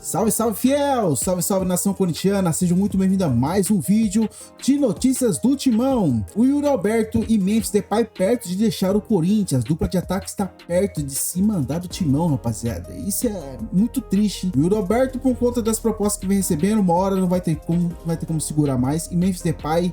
Salve, salve fiel! Salve, salve nação corintiana! Sejam muito bem-vindos a mais um vídeo de notícias do Timão. O Yuri Alberto e Memphis Depay perto de deixar o Corinthians. A dupla de ataque está perto de se mandar do Timão, rapaziada. Isso é muito triste. O Yuri Alberto, por conta das propostas que vem recebendo, uma hora não vai ter como segurar mais. E Memphis Depay,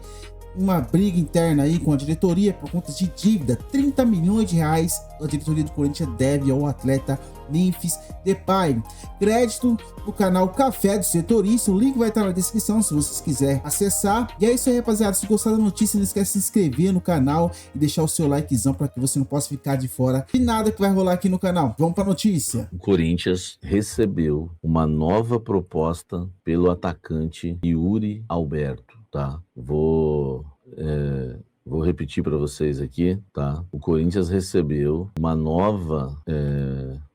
uma briga interna aí com a diretoria por conta de dívida, 30 milhões de reais a diretoria do Corinthians deve ao atleta Memphis Depay. Crédito do canal Café do Setorista, o link vai estar na descrição se vocês quiserem acessar. E é isso aí, rapaziada, se gostar da notícia, não esquece de se inscrever no canal e deixar o seu likezão para que você não possa ficar de fora de nada que vai rolar aqui no canal. Vamos para a notícia. O Corinthians recebeu uma nova proposta pelo atacante Yuri Alberto, tá? Vou repetir para vocês aqui, tá? O Corinthians recebeu uma nova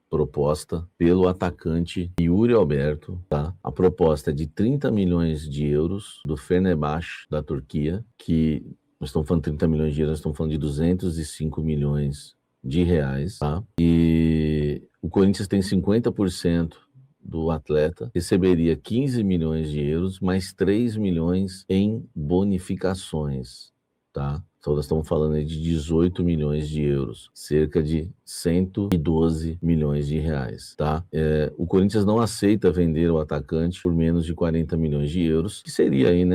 proposta pelo atacante Yuri Alberto, tá? A proposta é de 30 milhões de euros do Fenerbahçe da Turquia, que nós estamos falando de 30 milhões de euros, nós estamos falando de 205 milhões de reais, tá? E o Corinthians tem 50% do atleta, receberia 15 milhões de euros, mais 3 milhões em bonificações, tá? Então nós estamos falando aí de 18 milhões de euros, cerca de 112 milhões de reais, tá? O Corinthians não aceita vender o atacante por menos de 40 milhões de euros, que seria aí,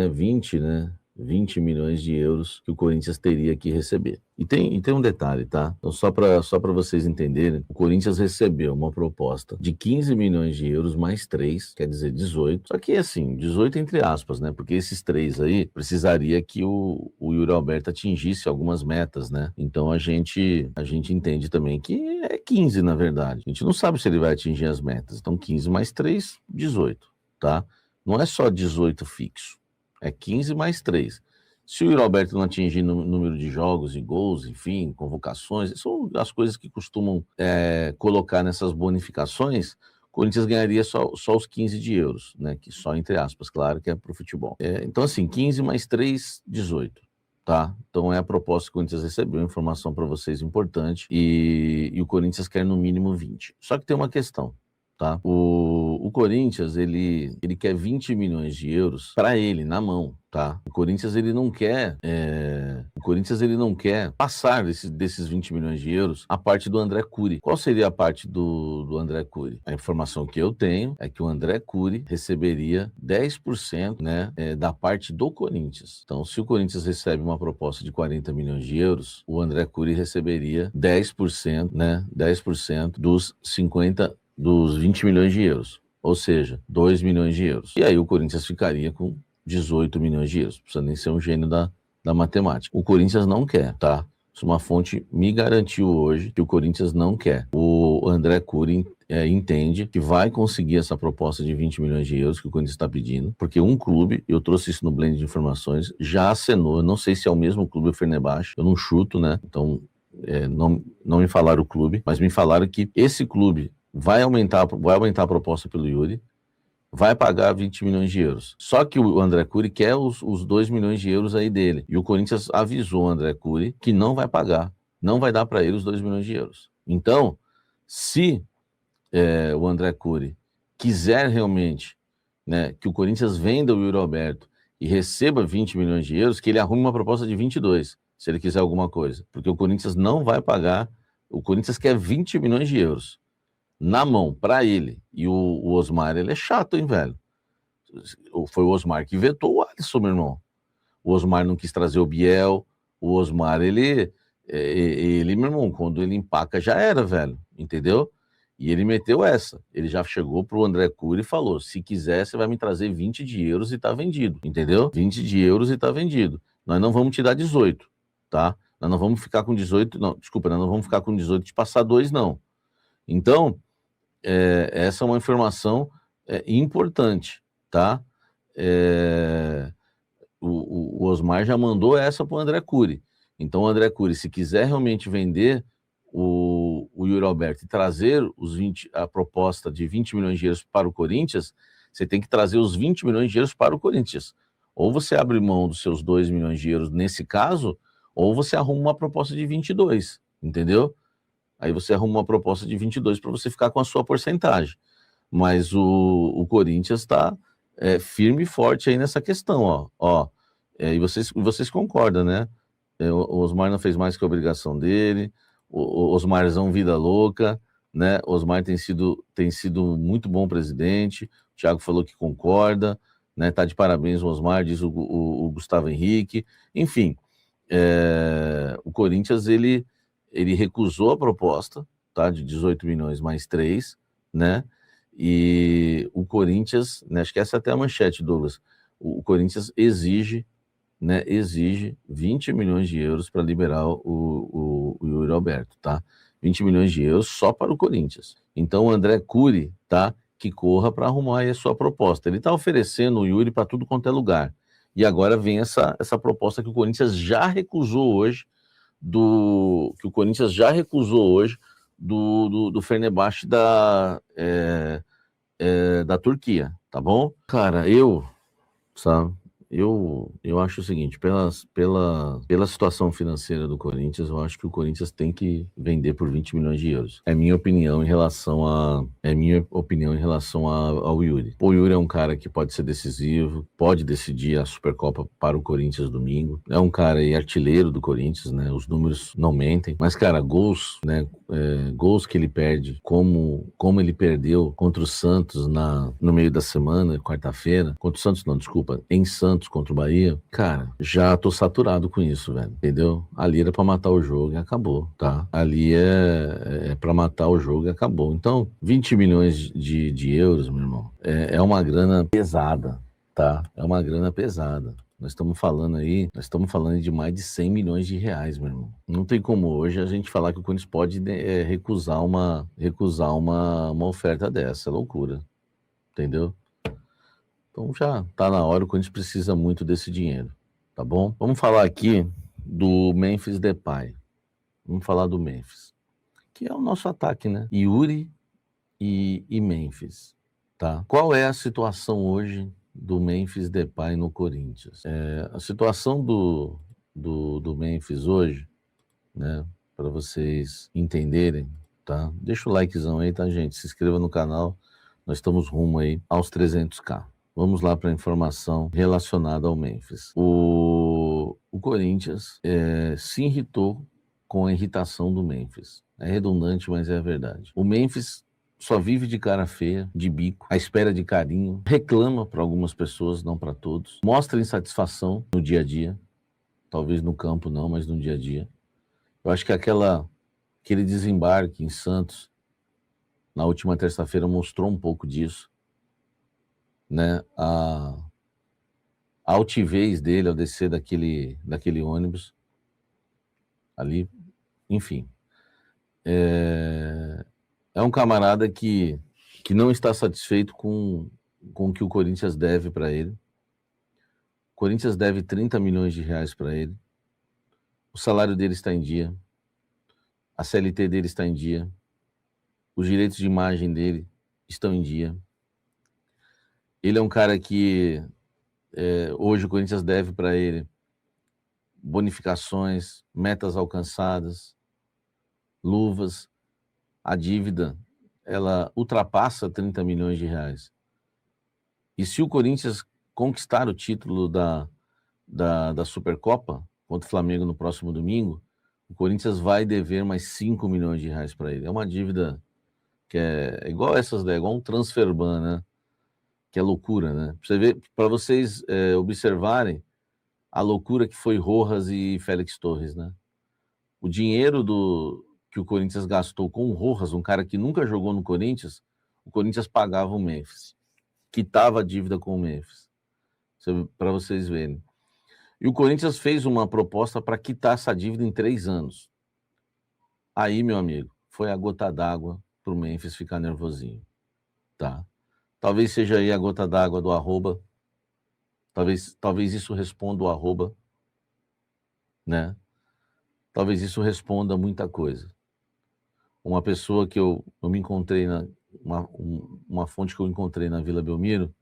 20 milhões de euros que o Corinthians teria que receber. E tem um detalhe, tá? Então, só para vocês entenderem, o Corinthians recebeu uma proposta de 15 milhões de euros mais 3, quer dizer 18. Só que assim, 18 entre aspas, né? Porque esses 3 aí precisaria que o Yuri Alberto atingisse algumas metas, né? Então a gente entende também que é 15, na verdade. A gente não sabe se ele vai atingir as metas. Então 15 mais 3, 18, tá? Não é só 18 fixo. É 15 mais 3. Se o Yuri Alberto não atingir número de jogos e gols, enfim, convocações, são as coisas que costumam colocar nessas bonificações, o Corinthians ganharia só os 15 de euros, né? Que só entre aspas, claro, que é para o futebol. Então, assim, 15 mais 3, 18. Tá? Então é a proposta que o Corinthians recebeu, informação para vocês importante, e o Corinthians quer no mínimo 20. Só que tem uma questão. Tá? O Corinthians, ele quer 20 milhões de euros para ele, na mão, tá? O Corinthians, ele não quer passar desses 20 milhões de euros a parte do André Curi. Qual seria a parte do André Curi? A informação que eu tenho é que o André Curi receberia 10%, da parte do Corinthians. Então, se o Corinthians recebe uma proposta de 40 milhões de euros, o André Curi receberia 10%, 10% dos 20 milhões de euros, ou seja, 2 milhões de euros. E aí o Corinthians ficaria com 18 milhões de euros. Não precisa nem ser um gênio da matemática. O Corinthians não quer, tá? Isso uma fonte me garantiu hoje que o Corinthians não quer. O André Curi entende que vai conseguir essa proposta de 20 milhões de euros que o Corinthians está pedindo, porque um clube, eu trouxe isso no blend de informações, já acenou, eu não sei se é o mesmo clube, o Fenerbahçe, eu não chuto, né? Então, não me falaram o clube, mas me falaram que esse clube vai aumentar a proposta pelo Yuri, vai pagar 20 milhões de euros. Só que o André Curi quer os 2 milhões de euros aí dele. E o Corinthians avisou o André Curi que não vai pagar, não vai dar para ele os 2 milhões de euros. Então, se o André Curi quiser realmente, que o Corinthians venda o Yuri Alberto e receba 20 milhões de euros, que ele arrume uma proposta de 22, se ele quiser alguma coisa. Porque o Corinthians não vai pagar, o Corinthians quer 20 milhões de euros. Na mão, para ele. E o Osmar, ele é chato, hein, velho? Foi o Osmar que vetou o Alisson, meu irmão. O Osmar não quis trazer o Biel. O Osmar, ele, meu irmão, quando ele empaca, já era, velho. Entendeu? E ele meteu essa. Ele já chegou pro André Curi e falou, se quiser, você vai me trazer 20 de euros e tá vendido. Entendeu? 20 de euros e tá vendido. Nós não vamos te dar 18, tá? Nós não vamos ficar com 18, não. Desculpa, nós não vamos ficar com 18 de passar 2, não. Então, essa é uma informação importante, tá? O Osmar já mandou essa para o André Curi. Então, o André Curi, se quiser realmente vender o Yuri Alberto e trazer a proposta de 20 milhões de euros para o Corinthians, você tem que trazer os 20 milhões de euros para o Corinthians. Ou você abre mão dos seus 2 milhões de euros nesse caso, ou você arruma uma proposta de 22, entendeu? Aí você arruma uma proposta de 22 para você ficar com a sua porcentagem. Mas o Corinthians está firme e forte aí nessa questão, ó. E vocês concordam, né? O Osmar não fez mais que a obrigação dele, o Osmarzão vida louca, né? O Osmar tem sido muito bom presidente, o Thiago falou que concorda, né? Tá de parabéns o Osmar, diz o Gustavo Henrique, enfim, o Corinthians, ele recusou a proposta, tá? De 18 milhões mais 3, né? E o Corinthians, né? Acho que essa é até a manchete, Douglas, o Corinthians exige 20 milhões de euros para liberar o Yuri Alberto, tá? 20 milhões de euros só para o Corinthians. Então o André Curi, tá? Que corra para arrumar aí a sua proposta. Ele está oferecendo o Yuri para tudo quanto é lugar. E agora vem essa proposta que o Corinthians já recusou hoje, do Fenerbahçe da Turquia, tá bom? Cara, sabe? Eu acho o seguinte, pela situação financeira do Corinthians, eu acho que o Corinthians tem que vender por 20 milhões de euros. É minha opinião em relação ao Yuri. O Yuri é um cara que pode ser decisivo, pode decidir a Supercopa para o Corinthians domingo. É um cara aí artilheiro do Corinthians, né? Os números não mentem. Mas, cara, gols, né? Gols que ele perde, como ele perdeu contra o Santos no meio da semana, quarta-feira. Contra o Santos, não, desculpa, em Santos contra o Bahia, cara, já tô saturado com isso, velho, entendeu? Ali era pra matar o jogo e acabou, tá? Ali é pra matar o jogo e acabou. Então, 20 milhões de euros, meu irmão, é uma grana pesada, tá? É uma grana pesada. Nós estamos falando de mais de 100 milhões de reais, meu irmão. Não tem como hoje a gente falar que o Corinthians pode recusar uma oferta dessa, é loucura, entendeu? Então já tá na hora, o Corinthians precisa muito desse dinheiro, tá bom? Vamos falar aqui do Memphis Depay. Vamos falar do Memphis, que é o nosso ataque, né? Yuri e Memphis, tá? Qual é a situação hoje do Memphis Depay no Corinthians? A situação do Memphis hoje, né? Para vocês entenderem, tá? Deixa o likezão aí, tá, gente? Se inscreva no canal. Nós estamos rumo aí aos 300k. Vamos lá para a informação relacionada ao Memphis. O Corinthians se irritou com a irritação do Memphis. É redundante, mas é a verdade. O Memphis só vive de cara feia, de bico, à espera de carinho, reclama para algumas pessoas, não para todos, mostra insatisfação no dia a dia, talvez no campo não, mas no dia a dia. Eu acho que aquele desembarque em Santos, na última terça-feira, mostrou um pouco disso, né? A altivez dele ao descer daquele ônibus ali, enfim. É um camarada que não está satisfeito com o que o Corinthians deve para ele. O Corinthians deve 30 milhões de reais para ele. O salário dele está em dia. A CLT dele está em dia. Os direitos de imagem dele estão em dia. Ele é um cara que hoje o Corinthians deve para ele bonificações, metas alcançadas, luvas. A dívida, ela ultrapassa 30 milhões de reais. E se o Corinthians conquistar o título da Supercopa contra o Flamengo no próximo domingo, o Corinthians vai dever mais 5 milhões de reais para ele. É uma dívida que é igual essas, né? Igual um transferban, né? Que é loucura, né? Para vocês observarem a loucura que foi Rojas e Félix Torres, né? O dinheiro que o Corinthians gastou com o Rojas, um cara que nunca jogou no Corinthians, o Corinthians pagava o Memphis, quitava a dívida com o Memphis, para vocês verem. E o Corinthians fez uma proposta para quitar essa dívida em 3 anos. Aí, meu amigo, foi a gota d'água para o Memphis ficar nervosinho, tá? Talvez seja aí a gota d'água do arroba, talvez isso responda o arroba, né? Talvez isso responda muita coisa. Uma pessoa que eu me encontrei, uma fonte que eu encontrei na Vila Belmiro,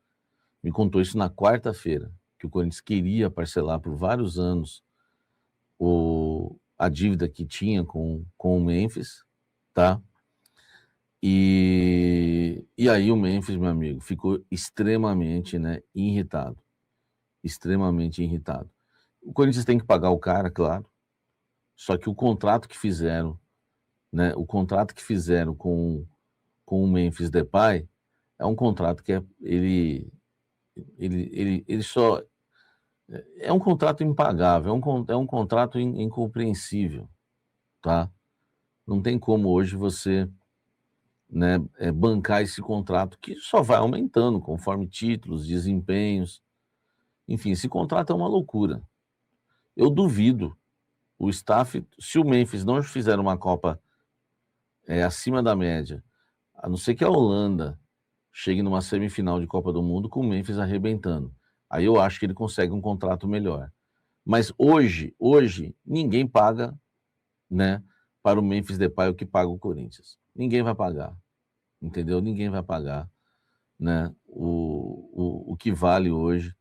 me contou isso na quarta-feira, que o Corinthians queria parcelar por vários anos a dívida que tinha com o Memphis, tá? E aí o Memphis, meu amigo, ficou extremamente, né, irritado. Extremamente irritado. O Corinthians tem que pagar o cara, claro. Só que o contrato que fizeram, né, o contrato que fizeram com o Memphis Depay é um contrato que ele só é um contrato impagável, é um contrato incompreensível, tá? Não tem como hoje você, né, bancar esse contrato que só vai aumentando conforme títulos, desempenhos, enfim, esse contrato é uma loucura. Eu duvido o staff, se o Memphis não fizer uma Copa acima da média, a não ser que a Holanda chegue numa semifinal de Copa do Mundo com o Memphis arrebentando. Aí eu acho que ele consegue um contrato melhor. Mas hoje ninguém paga, né, para o Memphis Depay o que paga o Corinthians. Ninguém vai pagar, entendeu? Ninguém vai pagar, né, o que vale hoje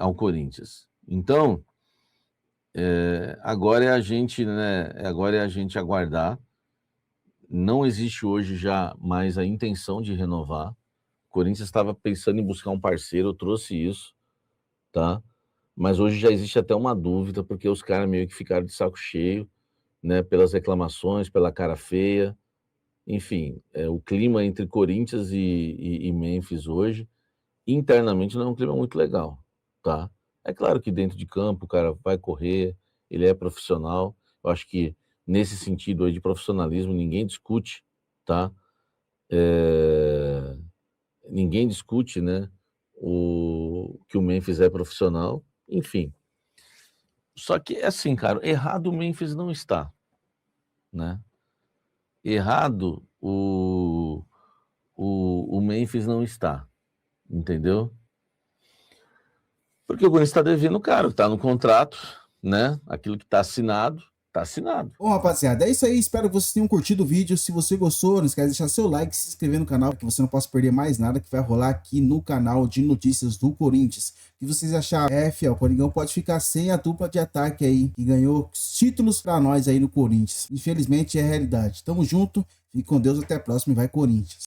ao Corinthians. Então, agora é a gente, né, agora é a gente aguardar. Não existe hoje já mais a intenção de renovar. O Corinthians estava pensando em buscar um parceiro, eu trouxe isso, tá? Mas hoje já existe até uma dúvida, porque os caras meio que ficaram de saco cheio, né? Pelas reclamações, pela cara feia. Enfim, o clima entre Corinthians e Memphis hoje, internamente, não é um clima muito legal, tá? É claro que dentro de campo o cara vai correr, ele é profissional. Eu acho que nesse sentido aí de profissionalismo ninguém discute, tá? Ninguém discute, né? Que o Memphis é profissional, enfim. Só que assim, cara, errado o Memphis não está, né? Errado o Memphis não está, entendeu? Porque o Corinthians está devendo caro, está no contrato, né? Aquilo que está assinado, está assinado. Bom, rapaziada, é isso aí. Espero que vocês tenham curtido o vídeo. Se você gostou, não esquece de deixar seu like, se inscrever no canal, para que você não possa perder mais nada que vai rolar aqui no canal de notícias do Corinthians. O que vocês acharam? Fiel, o Coringão pode ficar sem a dupla de ataque aí, que ganhou títulos para nós aí no Corinthians. Infelizmente é a realidade. Tamo junto, fique com Deus, até a próxima e vai Corinthians.